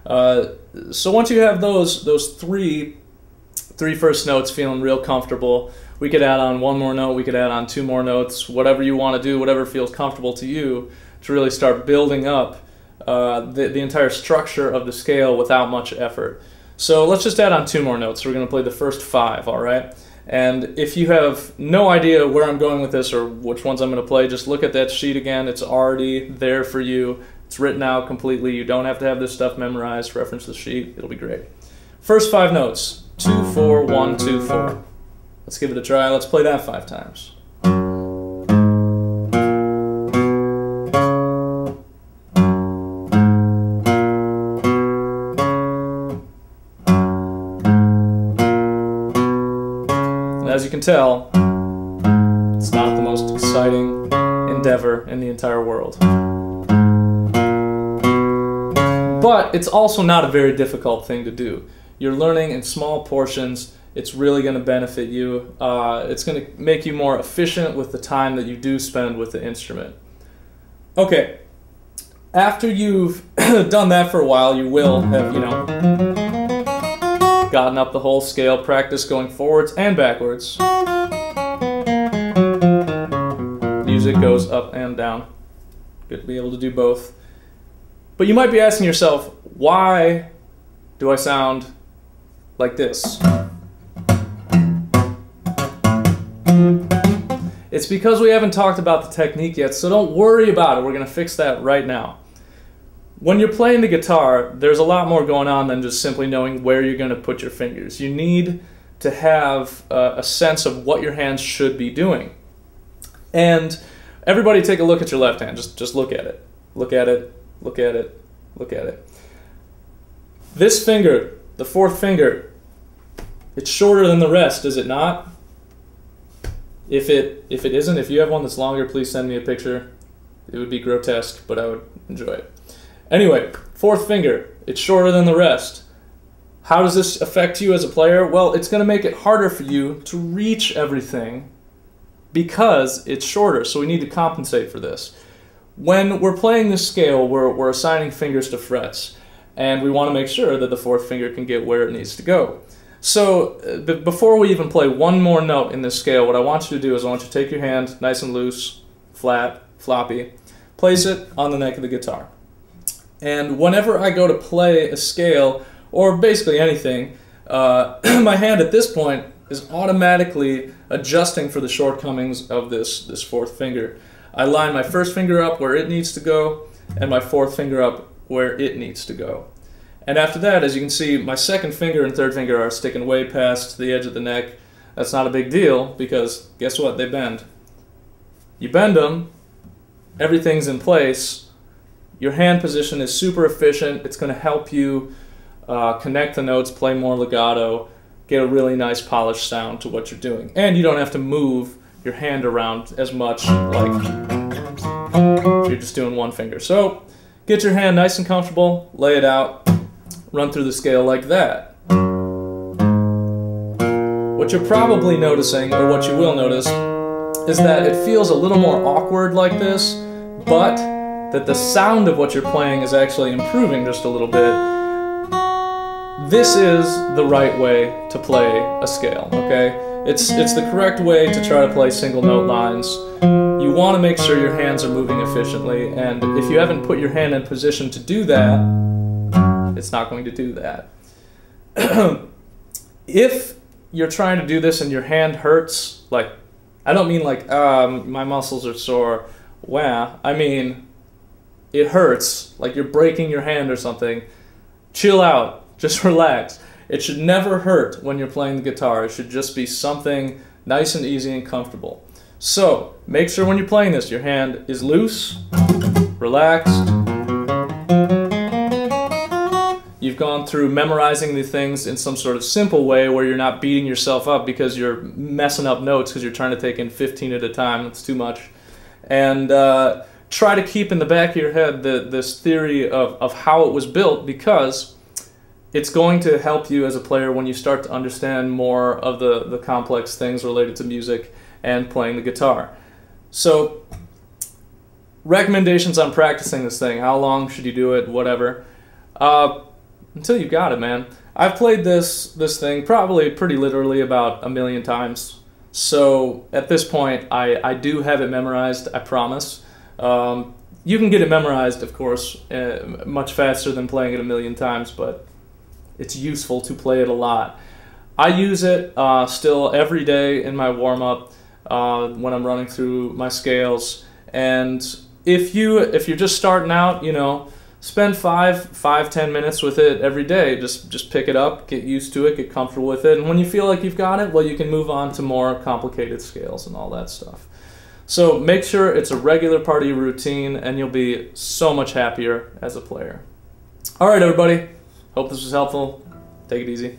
So once you have those three first notes feeling real comfortable, we could add on one more note, we could add on two more notes, whatever you want to do, whatever feels comfortable to you, to really start building up the entire structure of the scale without much effort. So let's just add on two more notes. We're going to play the first 5, all right? And if you have no idea where I'm going with this or which ones I'm going to play, just look at that sheet again. It's already there for you. It's written out completely. You don't have to have this stuff memorized. Reference the sheet. It'll be great. First 5 notes. 2, 4, 1, 2, 4. Let's give it a try. Let's play that 5 times. As you can tell, it's not the most exciting endeavor in the entire world. But it's also not a very difficult thing to do. You're learning in small portions. It's really going to benefit you. It's going to make you more efficient with the time that you do spend with the instrument. Okay, after you've done that for a while, you will have, gotten up the whole scale, practice going forwards and backwards. Music goes up and down. Good to be able to do both. But you might be asking yourself, why do I sound like this? It's because we haven't talked about the technique yet, so don't worry about it. We're going to fix that right now. When you're playing the guitar, there's a lot more going on than just simply knowing where you're going to put your fingers. You need to have a sense of what your hands should be doing. And everybody take a look at your left hand. Just look at it. Look at it. Look at it. Look at it. This finger, the 4th finger, it's shorter than the rest, is it not? If it isn't, if you have one that's longer, please send me a picture. It would be grotesque, but I would enjoy it. Anyway, 4th finger, it's shorter than the rest. How does this affect you as a player? Well, it's going to make it harder for you to reach everything because it's shorter, so we need to compensate for this. When we're playing this scale, we're assigning fingers to frets, and we want to make sure that the 4th finger can get where it needs to go. So before we even play one more note in this scale, what I want you to do is I want you to take your hand nice and loose, flat, floppy, place it on the neck of the guitar. And whenever I go to play a scale, or basically anything, my hand at this point is automatically adjusting for the shortcomings of this 4th finger. I line my 1st finger up where it needs to go, and my 4th finger up where it needs to go. And after that, as you can see, my 2nd finger and 3rd finger are sticking way past the edge of the neck. That's not a big deal, because guess what? They bend. You bend them, everything's in place. Your hand position is super efficient. It's going to help you connect the notes, play more legato, get a really nice polished sound to what you're doing. And you don't have to move your hand around as much like you're just doing one finger. So get your hand nice and comfortable, lay it out, run through the scale like that. What you're probably noticing, or what you will notice, is that it feels a little more awkward like this, but that the sound of what you're playing is actually improving just a little bit. This is the right way to play a scale, okay? It's the correct way to try to play single note lines. You want to make sure your hands are moving efficiently, and if you haven't put your hand in position to do that, it's not going to do that. If you're trying to do this and your hand hurts, like, I don't mean like, my muscles are sore, wow, I mean, it hurts, like you're breaking your hand or something, chill out, just relax. It should never hurt when you're playing the guitar. It should just be something nice and easy and comfortable. So, make sure when you're playing this, your hand is loose, relaxed. You've gone through memorizing the things in some sort of simple way where you're not beating yourself up because you're messing up notes because you're trying to take in 15 at a time. That's too much. And try to keep in the back of your head this theory of how it was built, because it's going to help you as a player when you start to understand more of the complex things related to music and playing the guitar. So, recommendations on practicing this thing. How long should you do it? Whatever. until you got it, man. I've played this thing probably pretty literally about 1,000,000 times. So at this point, I do have it memorized, I promise. You can get it memorized, of course, much faster than playing it 1,000,000 times, but it's useful to play it a lot. I use it still every day in my warm-up when I'm running through my scales. And if you're just starting out, you know, spend 5-10 minutes with it every day. Just pick it up, get used to it, get comfortable with it, and when you feel like you've got it, well, you can move on to more complicated scales and all that stuff. So make sure it's a regular part of your routine, and you'll be so much happier as a player. All right, everybody. Hope this was helpful. Take it easy.